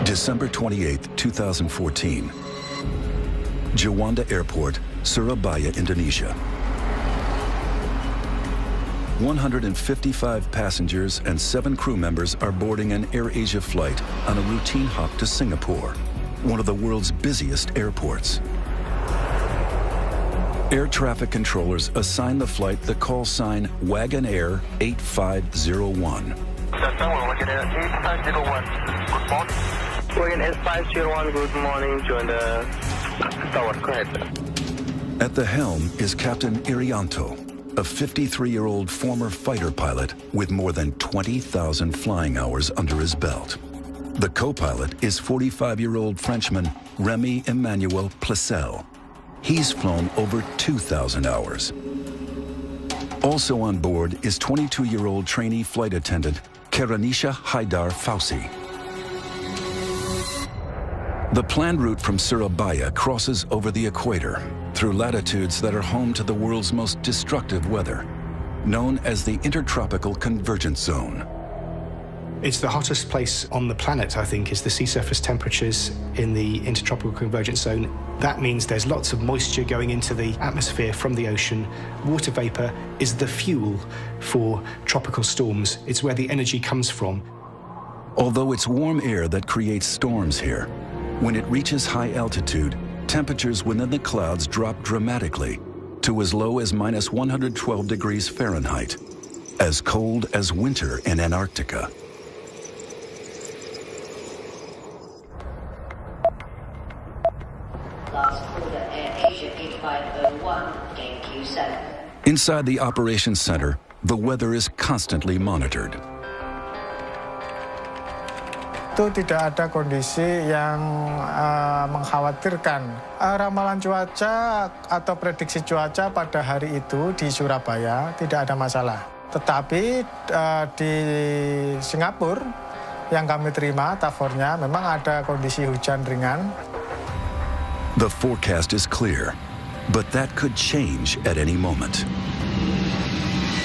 December 28, 2014. Juanda Airport, Surabaya, Indonesia. 155 passengers and 7 crew members are boarding an AirAsia flight on a routine hop to Singapore, one of the world's busiest airports. Air traffic controllers assign the flight the call sign Wagon Air 8501. Wagon Air 8501. Good morning. Wagon Air 501, good morning. Join the tower. Go ahead. At the helm is Captain Irianto, a 53-year-old former fighter pilot with more than 20,000 flying hours under his belt. The co-pilot is 45-year-old Frenchman Remy Emmanuel Placel. He's flown over 2,000 hours. Also on board is 22-year-old trainee flight attendant Karanisha Haidar Fausi. The planned route from Surabaya crosses over the equator through latitudes that are home to the world's most destructive weather, known as the Intertropical Convergence Zone. It's the hottest place on the planet, I think, is the sea surface temperatures in the Intertropical Convergence Zone. That means there's lots of moisture going into the atmosphere from the ocean. Water vapor is the fuel for tropical storms. It's where the energy comes from. Although it's warm air that creates storms here, when it reaches high altitude, temperatures within the clouds drop dramatically to as low as minus 112 degrees Fahrenheit, as cold as winter in Antarctica. Inside the operations center, the weather is constantly monitored. Itu tidak ada kondisi yang mengkhawatirkan. Ramalan cuaca atau prediksi cuaca pada hari itu di Surabaya tidak ada masalah. Tetapi di Singapura yang kami terima tafornya memang ada kondisi hujan ringan. The forecast is clear, but that could change at any moment.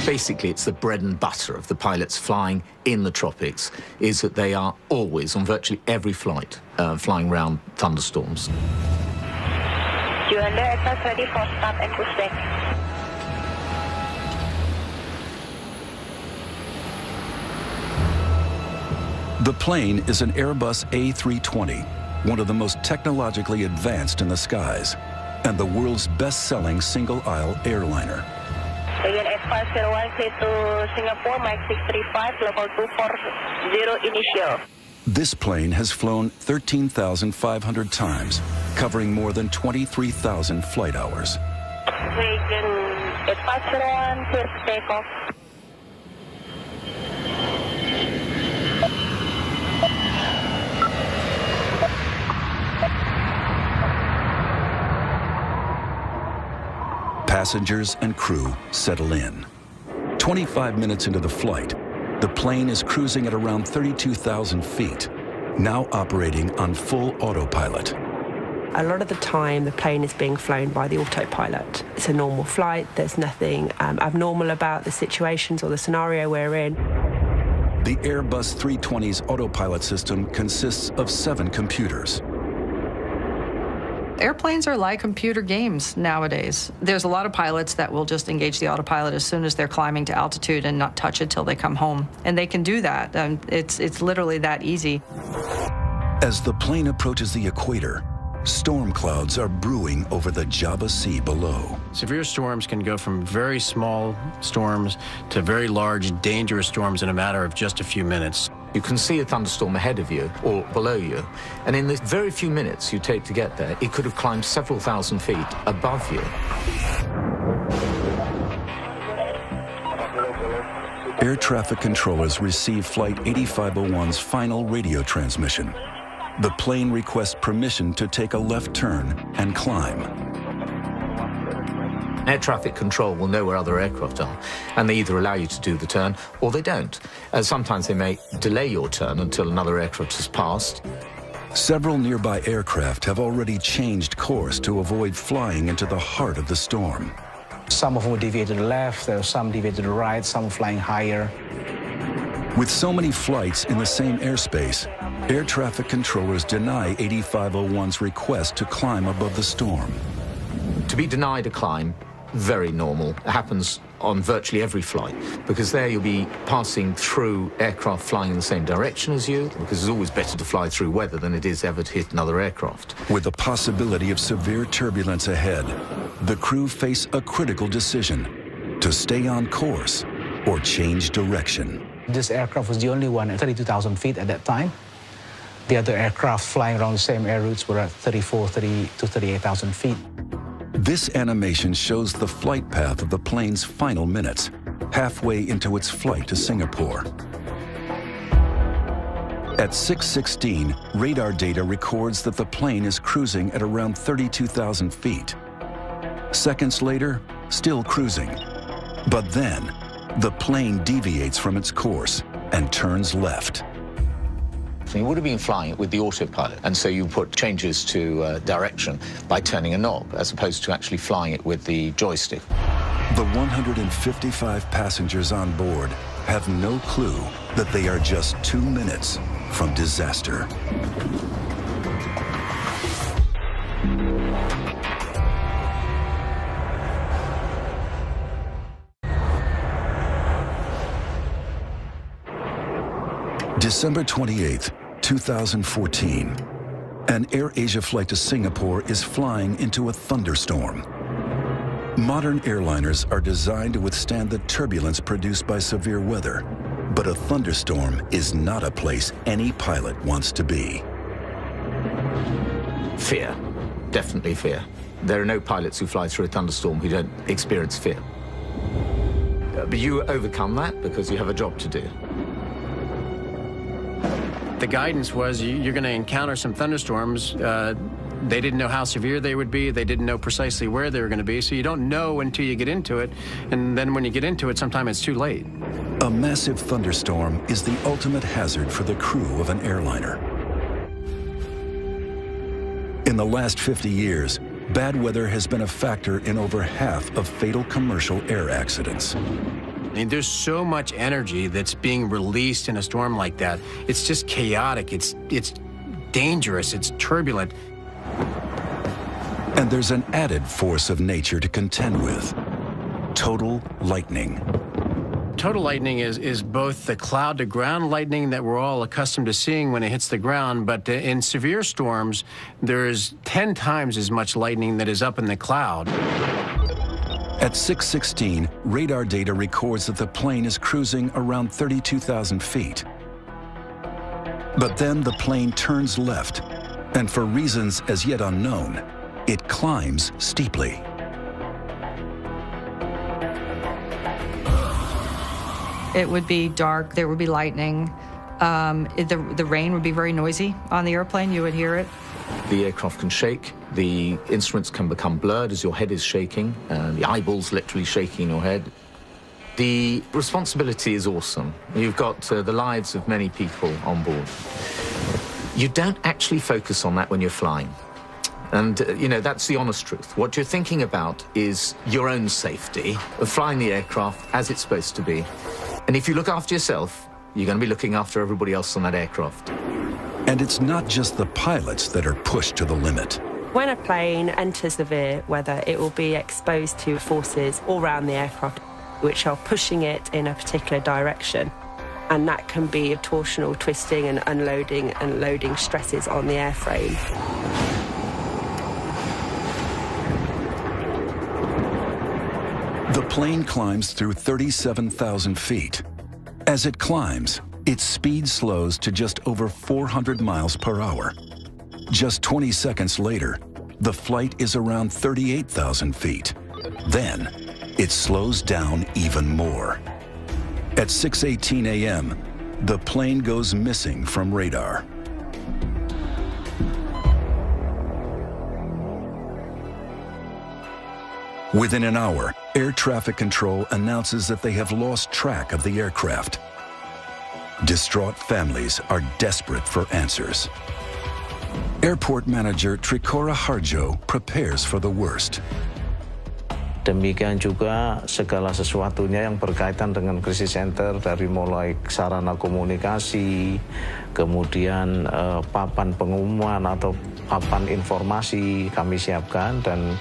Basically, it's the bread and butter of the pilots flying in the tropics, is that they are always, on virtually every flight, flying around thunderstorms. Juanda Aircraft ready for start and push back. The plane is an Airbus A320, one of the most technologically advanced in the skies, and the world's best-selling single-aisle airliner. Wagon Air 501 clear to Singapore, Mike 635, level 240 initial. This plane has flown 13,500 times, covering more than 23,000 flight hours. Wagon Air 501 clear to take off. Passengers and crew settle in. 25 minutes into the flight, the plane is cruising at around 32,000 feet, now operating on full autopilot. A lot of the time, the plane is being flown by the autopilot. It's a normal flight. There's nothing abnormal about the situations or the scenario we're in. The Airbus 320's autopilot system consists of 7 computers. Airplanes are like computer games nowadays. There's a lot of pilots that will just engage the autopilot as soon as they're climbing to altitude and not touch it till they come home. And they can do that. It's literally that easy. As the plane approaches the equator, storm clouds are brewing over the Java Sea below. Severe storms can go from very small storms to very large, dangerous storms in a matter of just a few minutes. You can see a thunderstorm ahead of you or below you, and in the very few minutes you take to get there, it could have climbed several thousand feet above you. Air traffic controllers receive Flight 8501's final radio transmission. The plane requests permission to take a left turn and climb. Air traffic control will know where other aircraft are, and they either allow you to do the turn or they don't. Sometimes they may delay your turn until another aircraft has passed. Several nearby aircraft have already changed course to avoid flying into the heart of the storm. Some of them deviate to the left, there are some deviate to the right, some flying higher. With so many flights in the same airspace, Air traffic controllers deny 8501's request to climb above the storm. To be denied a climb, very normal. It happens on virtually every flight, because there you'll be passing through aircraft flying in the same direction as you, because it's always better to fly through weather than it is ever to hit another aircraft. With the possibility of severe turbulence ahead, the crew face a critical decision: to stay on course or change direction. This aircraft was the only one at 32,000 feet at that time. The other aircraft flying around the same air routes were at 30 to 38,000 feet. This animation shows the flight path of the plane's final minutes, halfway into its flight to Singapore. At 6:16, radar data records that the plane is cruising at around 32,000 feet. Seconds later, still cruising. But then, the plane deviates from its course and turns left. You would have been flying it with the autopilot, and so you put changes to direction by turning a knob, as opposed to actually flying it with the joystick. The 155 passengers on board have no clue that they are just 2 minutes from disaster. December 28th, 2014. An AirAsia flight to Singapore is flying into a thunderstorm. Modern airliners are designed to withstand the turbulence produced by severe weather, but a thunderstorm is not a place any pilot wants to be. Fear. Definitely fear. There are no pilots who fly through a thunderstorm who don't experience fear. But you overcome that because you have a job to do. The guidance was you're going to encounter some thunderstorms. They didn't know how severe they would be. They didn't know precisely where they were going to be. So you don't know until you get into it. And then when you get into it, sometimes it's too late. A massive thunderstorm is the ultimate hazard for the crew of an airliner. In the last 50 years, bad weather has been a factor in over half of fatal commercial air accidents. I mean, there's so much energy that's being released in a storm like that. It's just chaotic. It's dangerous. It's turbulent. And there's an added force of nature to contend with: total lightning. Total lightning is both the cloud-to-ground lightning that we're all accustomed to seeing when it hits the ground, but in severe storms, there's 10 times as much lightning that is up in the cloud. At 6:16, radar data records that the plane is cruising around 32,000 feet. But then the plane turns left, and for reasons as yet unknown, it climbs steeply. It would be dark, there would be lightning. The rain would be very noisy on the airplane, you would hear it. The aircraft can shake, the instruments can become blurred as your head is shaking, the eyeballs literally shaking your head. The responsibility is awesome. You've got the lives of many people on board. You don't actually focus on that when you're flying. And, you know, that's the honest truth. What you're thinking about is your own safety of flying the aircraft as it's supposed to be. And if you look after yourself, you're going to be looking after everybody else on that aircraft. And it's not just the pilots that are pushed to the limit. When a plane enters severe weather, it will be exposed to forces all around the aircraft, which are pushing it in a particular direction. And that can be torsional twisting and unloading and loading stresses on the airframe. The plane climbs through 37,000 feet. As it climbs, its speed slows to just over 400 miles per hour. Just 20 seconds later, the flight is around 38,000 feet. Then, it slows down even more. At 6:18 a.m., the plane goes missing from radar. Within an hour, air traffic control announces that they have lost track of the aircraft. Distraught families are desperate for answers. Airport manager Trikora Harjo prepares for the worst. Demikian juga segala sesuatunya yang berkaitan dengan krisis center dari mulai sarana komunikasi, kemudian papan pengumuman atau papan informasi kami siapkan, dan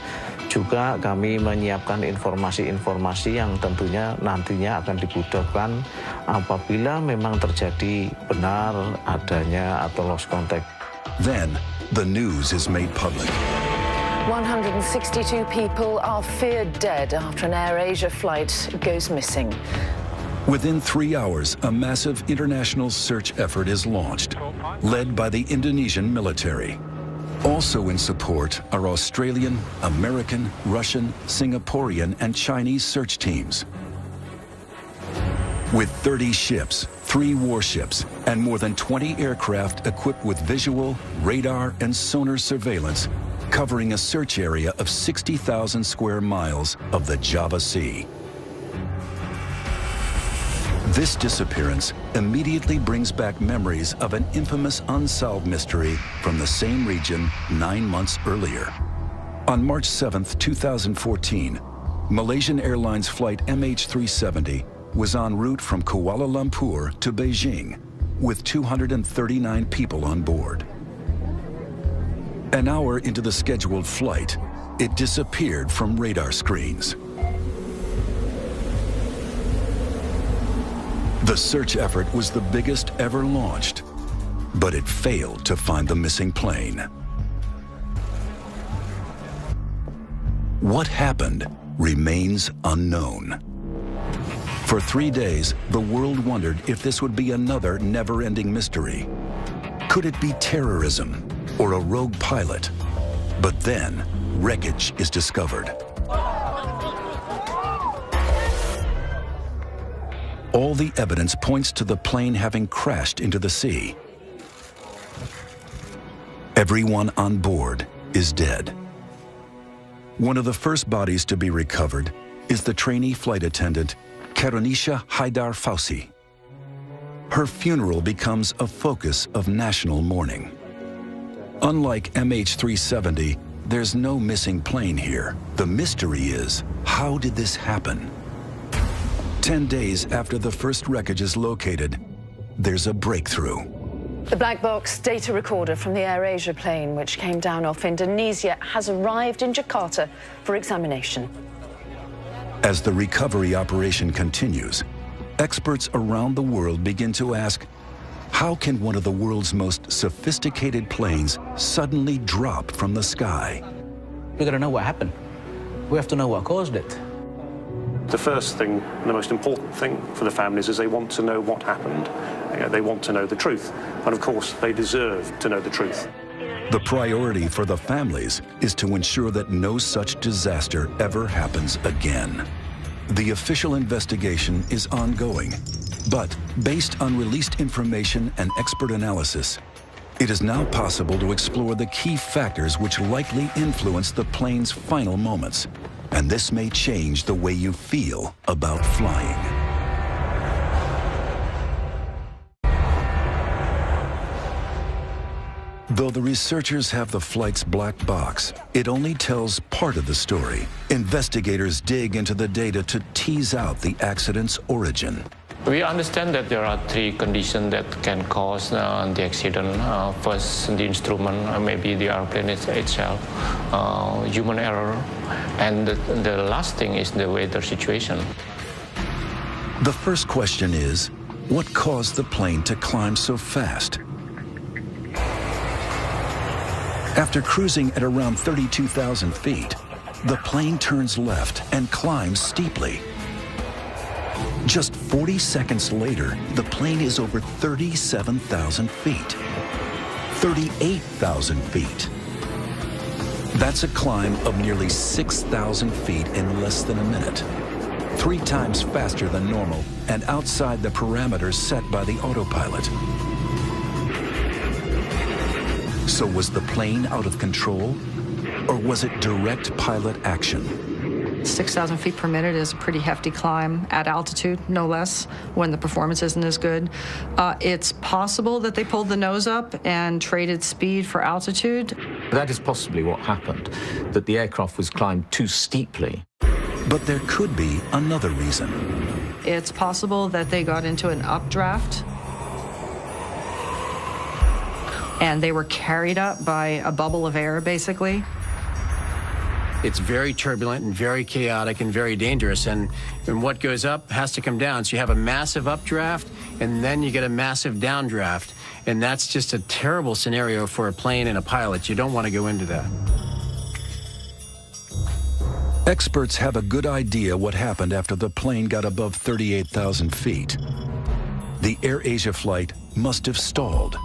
juga kami menyiapkan informasi-informasi yang tentunya nantinya akan dibutuhkan apabila memang terjadi benar adanya atau lost contact. Then, the news is made public. 162 people are feared dead after an AirAsia flight goes missing. Within 3 hours, a massive international search effort is launched, led by the Indonesian military. Also in support are Australian, American, Russian, Singaporean, and Chinese search teams. With 30 ships, 3 warships, and more than 20 aircraft equipped with visual, radar, and sonar surveillance, covering a search area of 60,000 square miles of the Java Sea. This disappearance immediately brings back memories of an infamous unsolved mystery from the same region 9 months earlier. On March 7, 2014, Malaysian Airlines flight MH370 was en route from Kuala Lumpur to Beijing with 239 people on board. An hour into the scheduled flight, it disappeared from radar screens. The search effort was the biggest ever launched, but it failed to find the missing plane. What happened remains unknown. For 3 days, the world wondered if this would be another never-ending mystery. Could it be terrorism or a rogue pilot? But then, wreckage is discovered. All the evidence points to the plane having crashed into the sea. Everyone on board is dead. One of the first bodies to be recovered is the trainee flight attendant, Karunisha Haidar Fausi. Her funeral becomes a focus of national mourning. Unlike MH370, there's no missing plane here. The mystery is, how did this happen? 10 days after the first wreckage is located, there's a breakthrough. The black box data recorder from the AirAsia plane, which came down off Indonesia, has arrived in Jakarta for examination. As the recovery operation continues, experts around the world begin to ask, how can one of the world's most sophisticated planes suddenly drop from the sky? We gotta know what happened. We have to know what caused it. The first thing, the most important thing for the families is they want to know what happened. They want to know the truth. And of course, they deserve to know the truth. The priority for the families is to ensure that no such disaster ever happens again. The official investigation is ongoing, but based on released information and expert analysis, it is now possible to explore the key factors which likely influence the plane's final moments. And this may change the way you feel about flying. Though the researchers have the flight's black box, it only tells part of the story. Investigators dig into the data to tease out the accident's origin. We understand that there are 3 conditions that can cause the accident. First, the instrument, maybe the airplane itself, human error, and the last thing is the weather situation. The first question is, what caused the plane to climb so fast? After cruising at around 32,000 feet, the plane turns left and climbs steeply. Just 40 seconds later, the plane is over 37,000 feet. 38,000 feet. That's a climb of nearly 6,000 feet in less than a minute. 3 times faster than normal and outside the parameters set by the autopilot. So was the plane out of control, or was it direct pilot action? 6,000 feet per minute is a pretty hefty climb at altitude, no less, when the performance isn't as good. It's possible that they pulled the nose up and traded speed for altitude. That is possibly what happened, that the aircraft was climbed too steeply. But there could be another reason. It's possible that they got into an updraft and they were carried up by a bubble of air, basically. It's very turbulent and very chaotic and very dangerous, and what goes up has to come down. So you have a massive updraft, and then you get a massive downdraft, and that's just a terrible scenario for a plane and a pilot. You don't want to go into that. Experts have a good idea what happened after the plane got above 38,000 feet. The AirAsia flight must have stalled.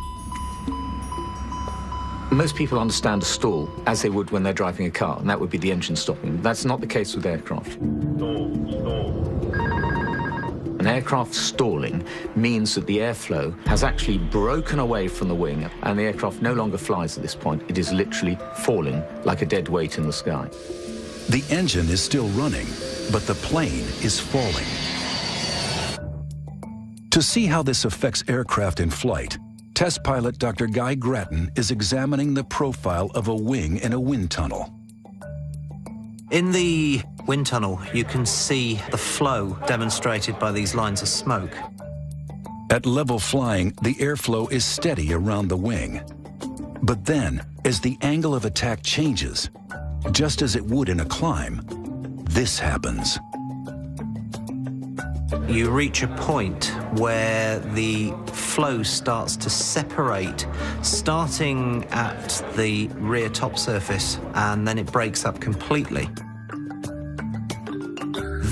Most people understand a stall as they would when they're driving a car, and that would be the engine stopping. That's not the case with aircraft. An aircraft stalling means that the airflow has actually broken away from the wing, and the aircraft no longer flies at this point. It is literally falling like a dead weight in the sky. The engine is still running, but the plane is falling. To see how this affects aircraft in flight, test pilot Dr. Guy Grattan is examining the profile of a wing in a wind tunnel. In the wind tunnel, you can see the flow demonstrated by these lines of smoke. At level flying, the airflow is steady around the wing. But then, as the angle of attack changes, just as it would in a climb, this happens. You reach a point where the flow starts to separate, starting at the rear top surface, and then it breaks up completely.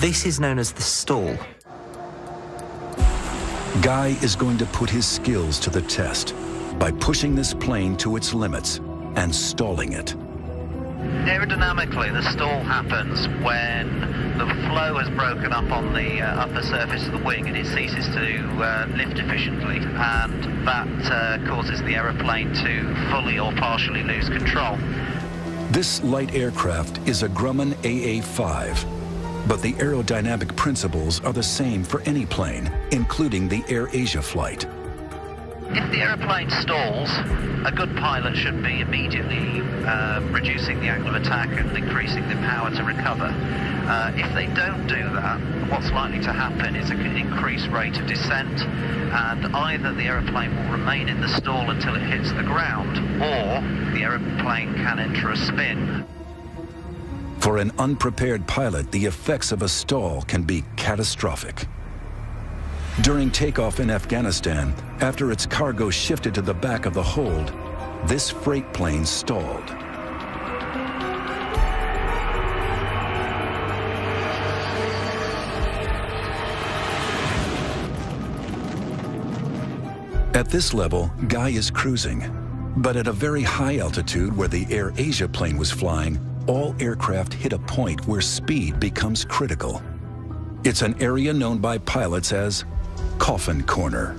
This is known as the stall. Guy is going to put his skills to the test by pushing this plane to its limits and stalling it. Aerodynamically, the stall happens when the flow has broken up on the upper surface of the wing and it ceases to lift efficiently, and that causes the aeroplane to fully or partially lose control. This light aircraft is a Grumman AA-5, but the aerodynamic principles are the same for any plane, including the AirAsia flight. If the aeroplane stalls, a good pilot should be immediately reducing the angle of attack and increasing the power to recover. If they don't do that, what's likely to happen is an increased rate of descent, and either the aeroplane will remain in the stall until it hits the ground, or the aeroplane can enter a spin. For an unprepared pilot, the effects of a stall can be catastrophic. During takeoff in Afghanistan, after its cargo shifted to the back of the hold, this freight plane stalled. At this level, Guy is cruising, but at a very high altitude where the AirAsia plane was flying, all aircraft hit a point where speed becomes critical. It's an area known by pilots as Coffin Corner.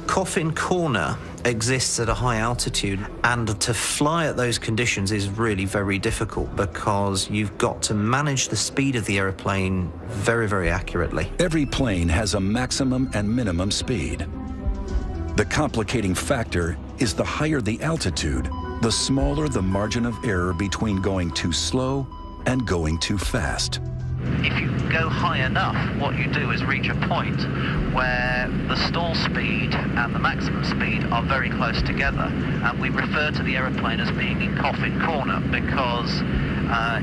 Coffin Corner exists at a high altitude, and to fly at those conditions is really very difficult because you've got to manage the speed of the aeroplane very, very accurately. Every plane has a maximum and minimum speed. The complicating factor is the higher the altitude, the smaller the margin of error between going too slow and going too fast. If you go high enough, what you do is reach a point where the stall speed and the maximum speed are very close together, and we refer to the aeroplane as being in Coffin Corner because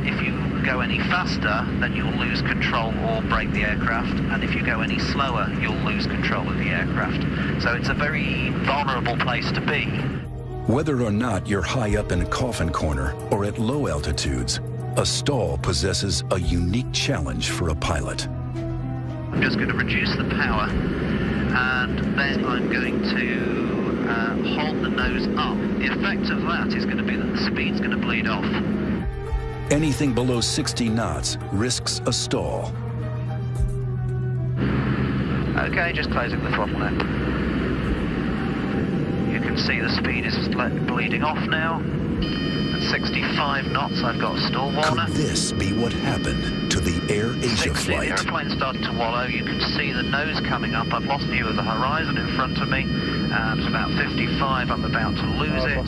if you go any faster, then you'll lose control or break the aircraft, and if you go any slower, you'll lose control of the aircraft. So it's a very vulnerable place to be. Whether or not you're high up in a Coffin Corner or at low altitudes, a stall possesses a unique challenge for a pilot. I'm just going to reduce the power, and then I'm going to hold the nose up. The effect of that is going to be that the speed's going to bleed off. Anything below 60 knots risks a stall. Okay, just closing the throttle now. You can see the speed is bleeding off now. At 65 knots, I've got a stall warner. Could this be what happened to the AirAsia flight? The airplane started to wallow. You can see the nose coming up. I've lost view of the horizon in front of me. It's about 55. I'm about to lose it.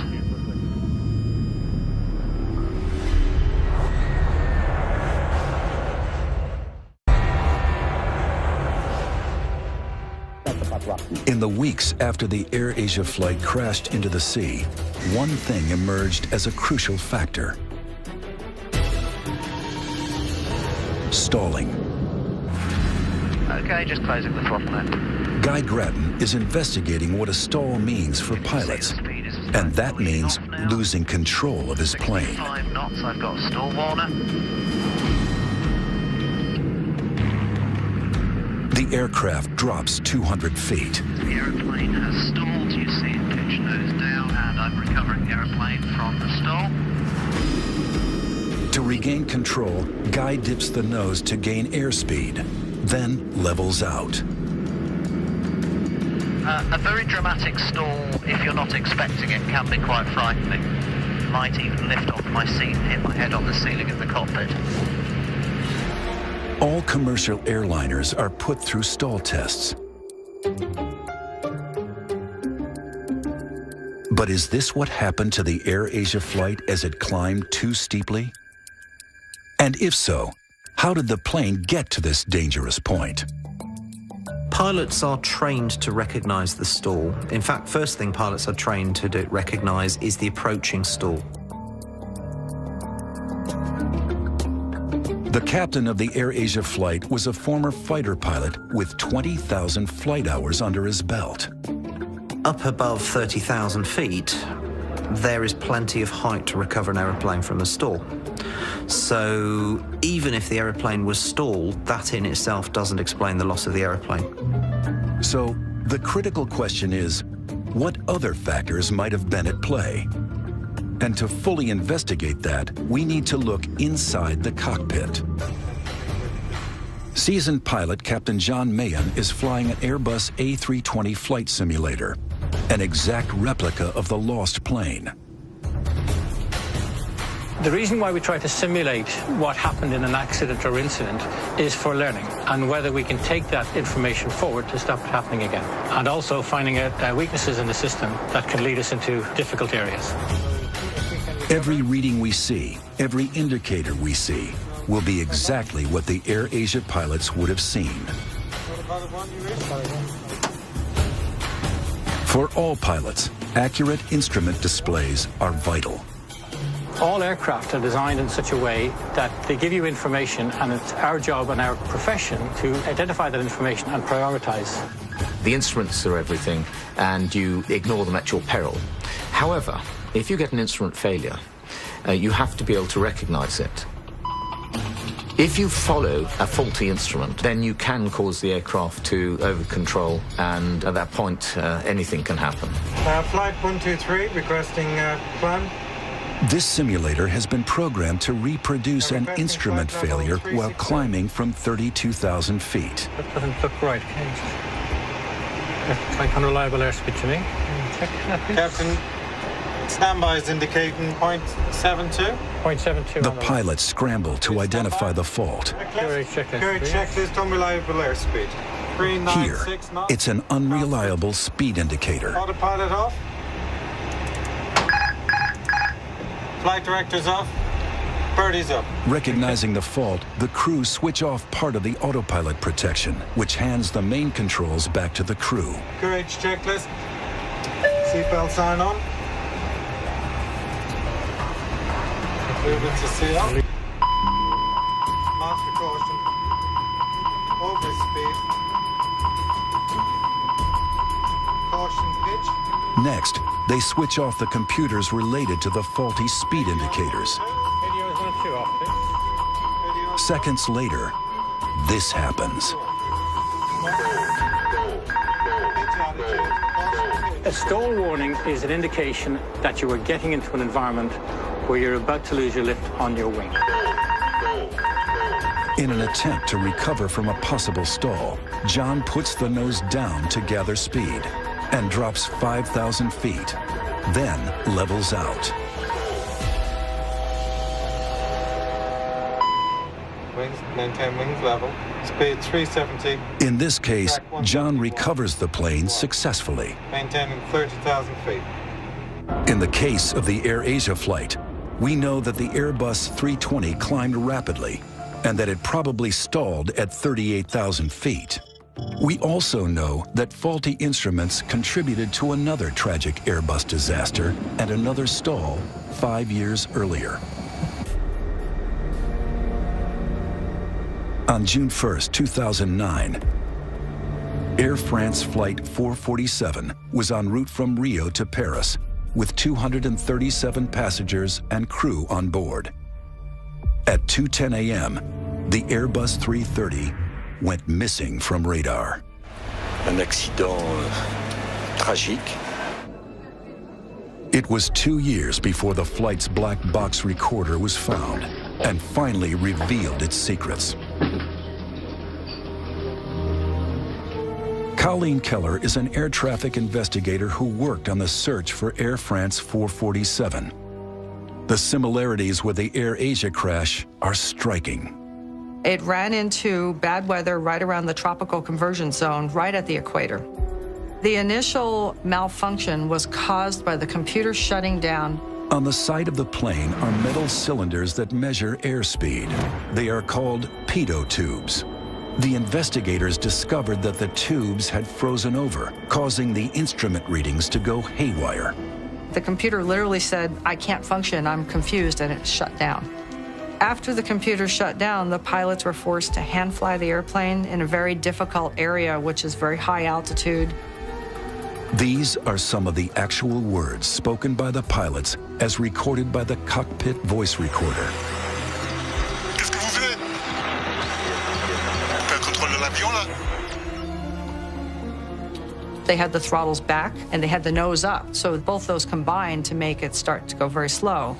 In the weeks after the AirAsia flight crashed into the sea, one thing emerged as a crucial factor: stalling. Okay, just closing the throttle now. Guy Grattan is investigating what a stall means for pilots, and that means losing control of his plane. 5 knots, I've got a stall warner. The aircraft drops 200 feet. The aeroplane has stalled, you see it pitch nose down, and I'm recovering the aeroplane from the stall. To regain control, Guy dips the nose to gain airspeed, then levels out. A very dramatic stall, if you're not expecting it, can be quite frightening. Might even lift off my seat and hit my head on the ceiling of the cockpit. All commercial airliners are put through stall tests. But is this what happened to the AirAsia flight as it climbed too steeply? And if so, how did the plane get to this dangerous point? Pilots are trained to recognize the stall. In fact, first thing pilots are trained to recognize is the approaching stall. The captain of the AirAsia flight was a former fighter pilot with 20,000 flight hours under his belt. Up above 30,000 feet, there is plenty of height to recover an aeroplane from a stall. So even if the aeroplane was stalled, that in itself doesn't explain the loss of the aeroplane. So the critical question is, what other factors might have been at play? And to fully investigate that, we need to look inside the cockpit. Seasoned pilot Captain John Mahan is flying an Airbus A320 flight simulator, an exact replica of the lost plane. The reason why we try to simulate what happened in an accident or incident is for learning, and whether we can take that information forward to stop it happening again, and also finding out weaknesses in the system that can lead us into difficult areas. Every reading we see, every indicator we see, will be exactly what the AirAsia pilots would have seen. For all pilots, accurate instrument displays are vital. All aircraft are designed in such a way that they give you information, and it's our job and our profession to identify that information and prioritize. The instruments are everything, and you ignore them at your peril. However, if you get an instrument failure, you have to be able to recognize it. If you follow a faulty instrument, then you can cause the aircraft to over-control, and at that point, anything can happen. Flight 123, requesting plan. This simulator has been programmed to reproduce an instrument failure while climbing from 32,000 feet. That doesn't look right. It's like unreliable airspeed to me. Check that, please. Captain, standby is indicating 0.72. 0.72. The pilots scramble to identify the fault. Carriage checklist, unreliable airspeed. 396 Here, knots. it's an unreliable speed indicator. Autopilot off. Flight director's off. Birdie's up. Recognizing the fault, the crew switch off part of the autopilot protection, which hands the main controls back to the crew. Courage checklist. Seatbelt sign on. Movement to CL. Master caution. Overspeed. Caution pitch. Next, they switch off the computers related to the faulty speed indicators. Seconds later, this happens. A stall warning is an indication that you are getting into an environment where you're about to lose your lift on your wing. In an attempt to recover from a possible stall, John puts the nose down to gather speed and drops 5,000 feet, then levels out. Wings, maintain wings level. Speed 370. In this case, John recovers the plane successfully. Maintaining 30,000 feet. In the case of the AirAsia flight, we know that the Airbus 320 climbed rapidly and that it probably stalled at 38,000 feet. We also know that faulty instruments contributed to another tragic Airbus disaster and another stall 5 years earlier. On June 1st, 2009, Air France Flight 447 was en route from Rio to Paris with 237 passengers and crew on board. At 2:10 a.m., the Airbus 330 went missing from radar. Un accident tragique. It was 2 years before the flight's black box recorder was found and finally revealed its secrets. Colleen Keller is an air traffic investigator who worked on the search for Air France 447. The similarities with the AirAsia crash are striking. It ran into bad weather right around the tropical conversion zone, right at the equator. The initial malfunction was caused by the computer shutting down. On the side of the plane are metal cylinders that measure airspeed. They are called pitot tubes. The investigators discovered that the tubes had frozen over, causing the instrument readings to go haywire. The computer literally said, "I can't function, I'm confused," and it shut down. After the computer shut down, the pilots were forced to hand fly the airplane in a very difficult area, which is very high altitude. These are some of the actual words spoken by the pilots as recorded by the cockpit voice recorder. Qu'est-ce que vous faites? T'as le contrôle de l'avion là? They had the throttles back and they had the nose up, so both those combined to make it start to go very slow.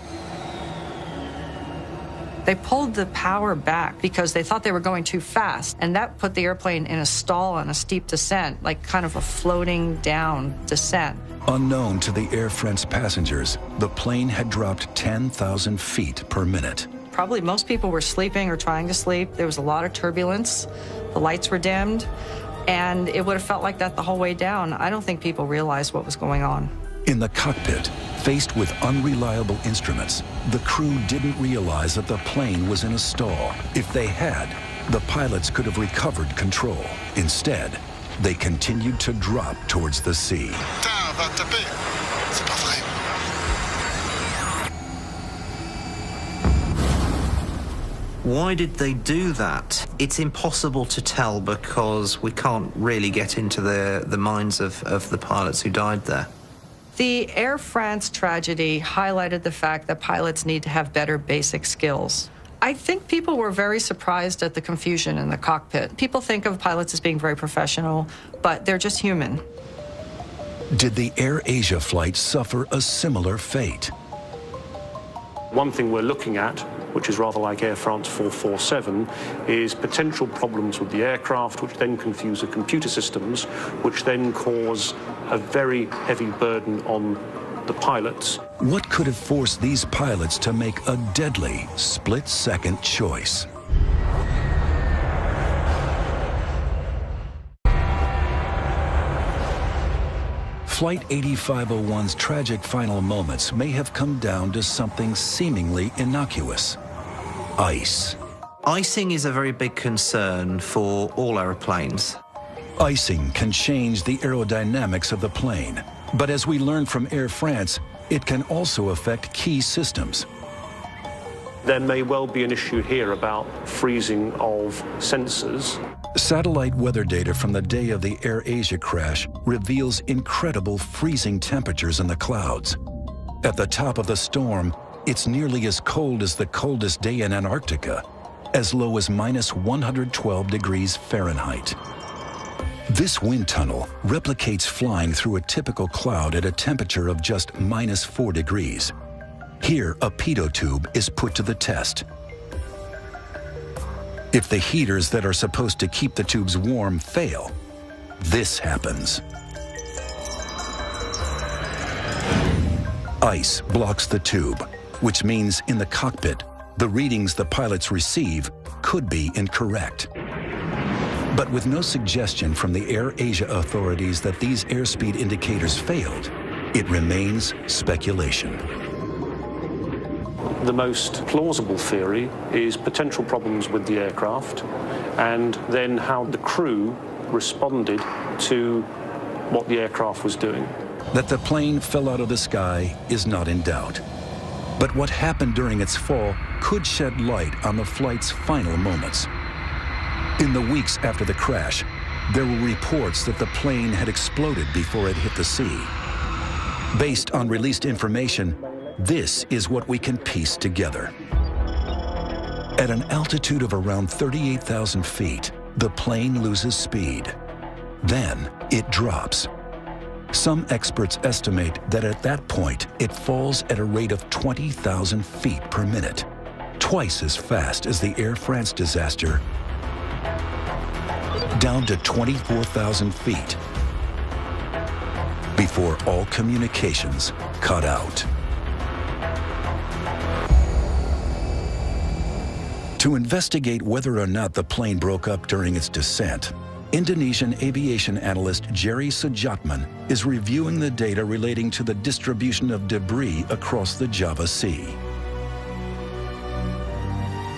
They pulled the power back because they thought they were going too fast, and that put the airplane in a stall on a steep descent, like kind of a floating down descent. Unknown to the Air France passengers, the plane had dropped 10,000 feet per minute. Probably most people were sleeping or trying to sleep. There was a lot of turbulence. The lights were dimmed, and it would have felt like that the whole way down. I don't think people realized what was going on. In the cockpit, faced with unreliable instruments, the crew didn't realize that the plane was in a stall. If they had, the pilots could have recovered control. Instead, they continued to drop towards the sea. Putain, va taper. C'est pas vrai. Why did they do that? It's impossible to tell because we can't really get into the minds of the pilots who died there. The Air France tragedy highlighted the fact that pilots need to have better basic skills. I think people were very surprised at the confusion in the cockpit. People think of pilots as being very professional, but they're just human. Did the AirAsia flight suffer a similar fate? One thing we're looking at, which is rather like Air France 447, is potential problems with the aircraft, which then confuse the computer systems, which then cause a very heavy burden on the pilots. What could have forced these pilots to make a deadly split-second choice? Flight 8501's tragic final moments may have come down to something seemingly innocuous: ice. Icing is a very big concern for all aeroplanes. Icing can change the aerodynamics of the plane, but as we learned from Air France, it can also affect key systems. There may well be an issue here about freezing of sensors. Satellite weather data from the day of the AirAsia crash reveals incredible freezing temperatures in the clouds. At the top of the storm, it's nearly as cold as the coldest day in Antarctica, as low as -112 degrees Fahrenheit. This wind tunnel replicates flying through a typical cloud at a temperature of just -4 degrees. Here, a pitot tube is put to the test. If the heaters that are supposed to keep the tubes warm fail, this happens. Ice blocks the tube, which means in the cockpit, the readings the pilots receive could be incorrect. But with no suggestion from the AirAsia authorities that these airspeed indicators failed, it remains speculation. The most plausible theory is potential problems with the aircraft and then how the crew responded to what the aircraft was doing. That the plane fell out of the sky is not in doubt. But what happened during its fall could shed light on the flight's final moments. In the weeks after the crash, there were reports that the plane had exploded before it hit the sea. Based on released information, this is what we can piece together. At an altitude of around 38,000 feet, the plane loses speed. Then it drops. Some experts estimate that at that point, it falls at a rate of 20,000 feet per minute, twice as fast as the Air France disaster, down to 24,000 feet, before all communications cut out. To investigate whether or not the plane broke up during its descent, Indonesian aviation analyst Jerry Sujatman is reviewing the data relating to the distribution of debris across the Java Sea.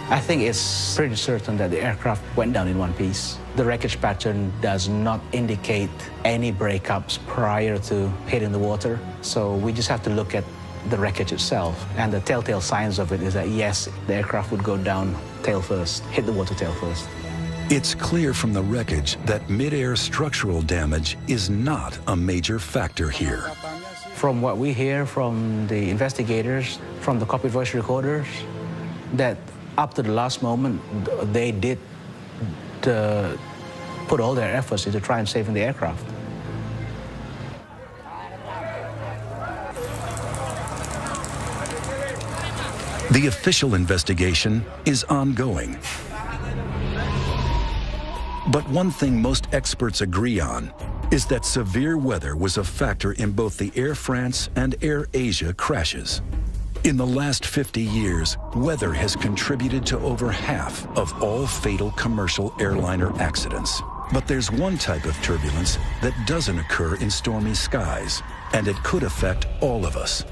I think it's pretty certain that the aircraft went down in one piece. The wreckage pattern does not indicate any breakups prior to hitting the water, so we just have to look at the wreckage itself. And the telltale signs of it is that, yes, the aircraft would go down tail first, hit the water tail first. It's clear from the wreckage that mid-air structural damage is not a major factor here. From what we hear from the investigators, from the cockpit voice recorders, that up to the last moment, they did put all their efforts into trying to save the aircraft. The official investigation is ongoing. But one thing most experts agree on is that severe weather was a factor in both the Air France and Air Asia crashes. In the last 50 years, weather has contributed to over half of all fatal commercial airliner accidents. But there's one type of turbulence that doesn't occur in stormy skies, and it could affect all of us.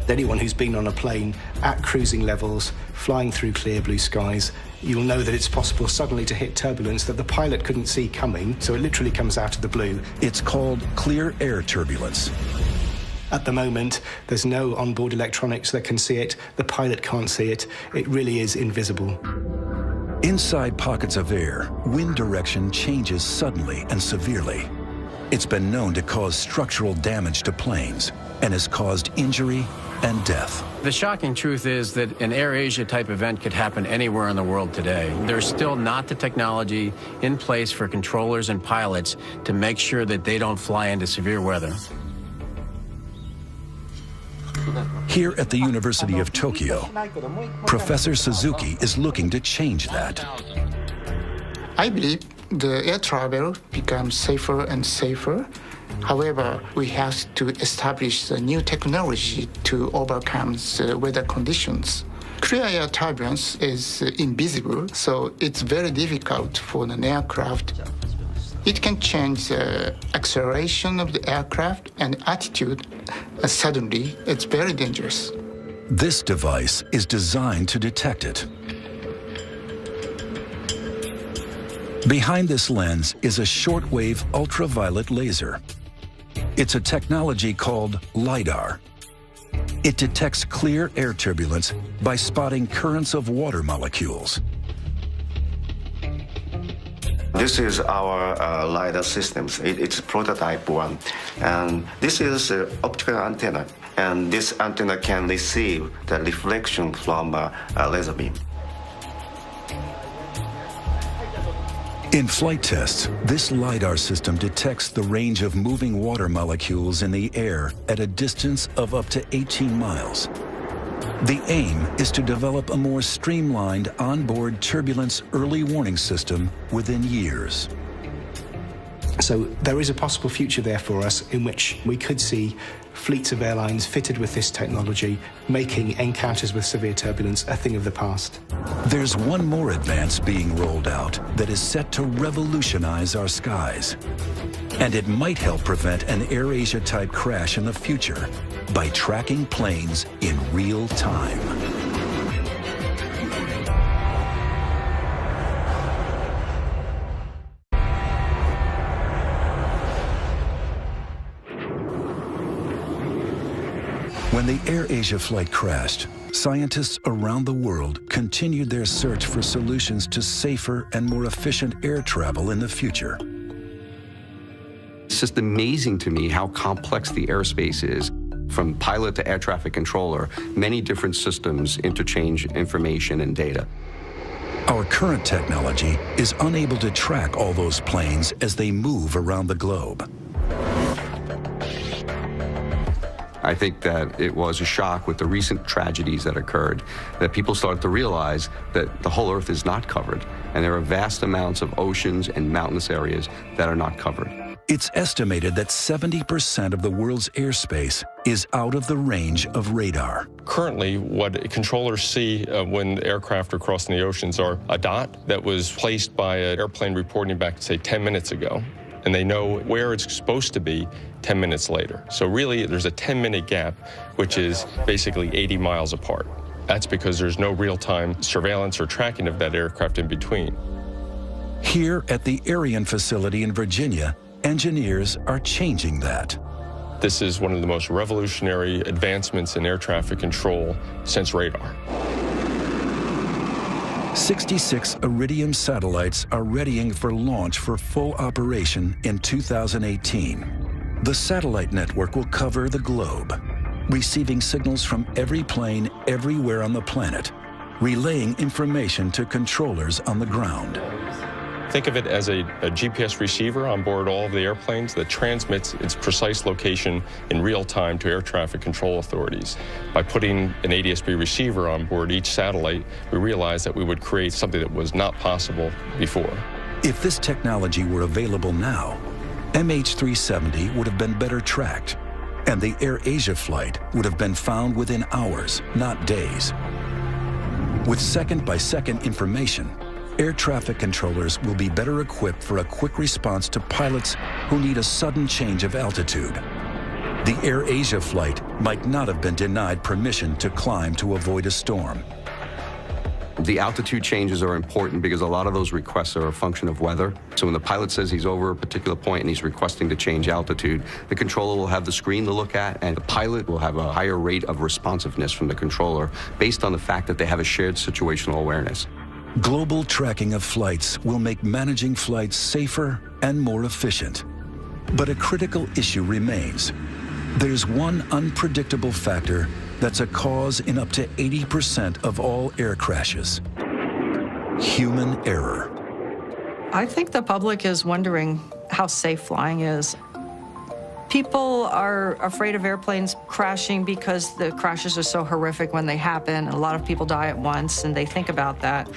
Anyone who's been on a plane at cruising levels, flying through clear blue skies, you'll know that it's possible suddenly to hit turbulence that the pilot couldn't see coming, so it literally comes out of the blue. It's called clear air turbulence. At the moment, there's no onboard electronics that can see it. The pilot can't see it. It really is invisible. Inside pockets of air, wind direction changes suddenly and severely. It's been known to cause structural damage to planes and has caused injury and death. The shocking truth is that an Air Asia type event could happen anywhere in the world today. There's still not the technology in place for controllers and pilots to make sure that they don't fly into severe weather. Here at the University of Tokyo, Professor Suzuki is looking to change that. I believe the air travel becomes safer and safer. However, we have to establish a new technology to overcome the weather conditions. Clear air turbulence is invisible, so it's very difficult for an aircraft. It can change the acceleration of the aircraft and attitude suddenly. It's very dangerous. This device is designed to detect it. Behind this lens is a shortwave ultraviolet laser. It's a technology called LiDAR. It detects clear air turbulence by spotting currents of water molecules. This is our LiDAR systems. It's prototype one. And this is an optical antenna. And this antenna can receive the reflection from a laser beam. In flight tests, this LiDAR system detects the range of moving water molecules in the air at a distance of up to 18 miles. The aim is to develop a more streamlined onboard turbulence early warning system within years. So there is a possible future there for us in which we could see fleets of airlines fitted with this technology, making encounters with severe turbulence a thing of the past. There's one more advance being rolled out that is set to revolutionize our skies. And it might help prevent an Air Asia type crash in the future by tracking planes in real time. When the AirAsia flight crashed, scientists around the world continued their search for solutions to safer and more efficient air travel in the future. It's just amazing to me how complex the airspace is. From pilot to air traffic controller, many different systems interchange information and data. Our current technology is unable to track all those planes as they move around the globe. I think that it was a shock with the recent tragedies that occurred, that people started to realize that the whole Earth is not covered, and there are vast amounts of oceans and mountainous areas that are not covered. It's estimated that 70% of the world's airspace is out of the range of radar. Currently, what controllers see when aircraft are crossing the oceans are a dot that was placed by an airplane reporting back, say, 10 minutes ago, and they know where it's supposed to be 10 minutes later. So really, there's a 10-minute gap, which is basically 80 miles apart. That's because there's no real-time surveillance or tracking of that aircraft in between. Here at the Ariane facility in Virginia, engineers are changing that. This is one of the most revolutionary advancements in air traffic control since radar. 66 Iridium satellites are readying for launch for full operation in 2018. The satellite network will cover the globe, receiving signals from every plane everywhere on the planet, relaying information to controllers on the ground. Think of it as a GPS receiver on board all of the airplanes that transmits its precise location in real time to air traffic control authorities. By putting an ADS-B receiver on board each satellite, we realized that we would create something that was not possible before. If this technology were available now, MH370 would have been better tracked, and the AirAsia flight would have been found within hours, not days. With second-by-second information, air traffic controllers will be better equipped for a quick response to pilots who need a sudden change of altitude. The AirAsia flight might not have been denied permission to climb to avoid a storm. The altitude changes are important because a lot of those requests are a function of weather. So when the pilot says he's over a particular point and he's requesting to change altitude, the controller will have the screen to look at, and the pilot will have a higher rate of responsiveness from the controller based on the fact that they have a shared situational awareness. Global tracking of flights will make managing flights safer and more efficient. But a critical issue remains. There's one unpredictable factor that's a cause in up to 80% of all air crashes: human error. I think the public is wondering how safe flying is. People are afraid of airplanes crashing because the crashes are so horrific when they happen. A lot of people die at once, and they think about that.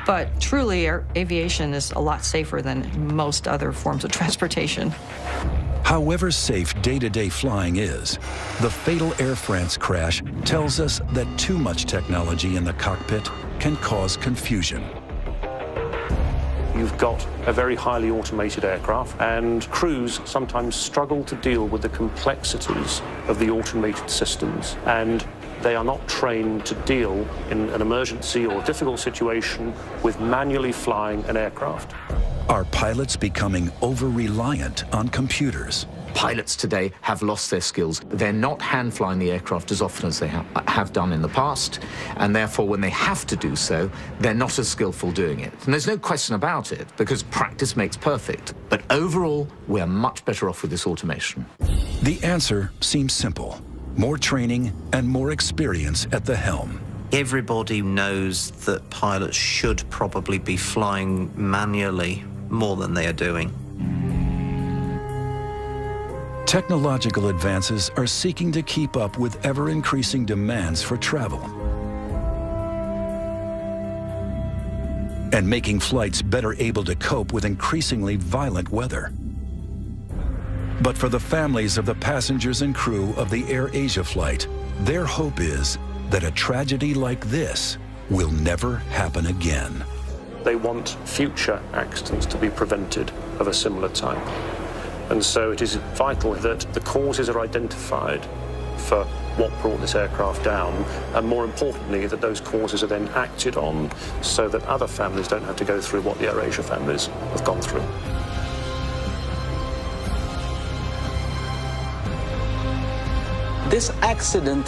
But truly, aviation is a lot safer than most other forms of transportation. However safe day-to-day flying is, the fatal Air France crash tells us that too much technology in the cockpit can cause confusion. You've got a very highly automated aircraft, and crews sometimes struggle to deal with the complexities of the automated systems, and they are not trained to deal in an emergency or difficult situation with manually flying an aircraft. Are pilots becoming over-reliant on computers? Pilots today have lost their skills. They're not hand-flying the aircraft as often as they have done in the past, and therefore when they have to do so, they're not as skillful doing it. And there's no question about it, because practice makes perfect. But overall, we're much better off with this automation. The answer seems simple: more training and more experience at the helm. Everybody knows that pilots should probably be flying manually more than they are doing. Technological advances are seeking to keep up with ever-increasing demands for travel and making flights better able to cope with increasingly violent weather. But for the families of the passengers and crew of the AirAsia flight, their hope is that a tragedy like this will never happen again. They want future accidents to be prevented of a similar type. And so it is vital that the causes are identified for what brought this aircraft down, and more importantly, that those causes are then acted on so that other families don't have to go through what the AirAsia families have gone through. This accident,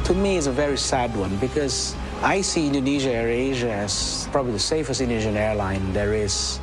to me, is a very sad one because I see Indonesia AirAsia as probably the safest Indonesian airline there is.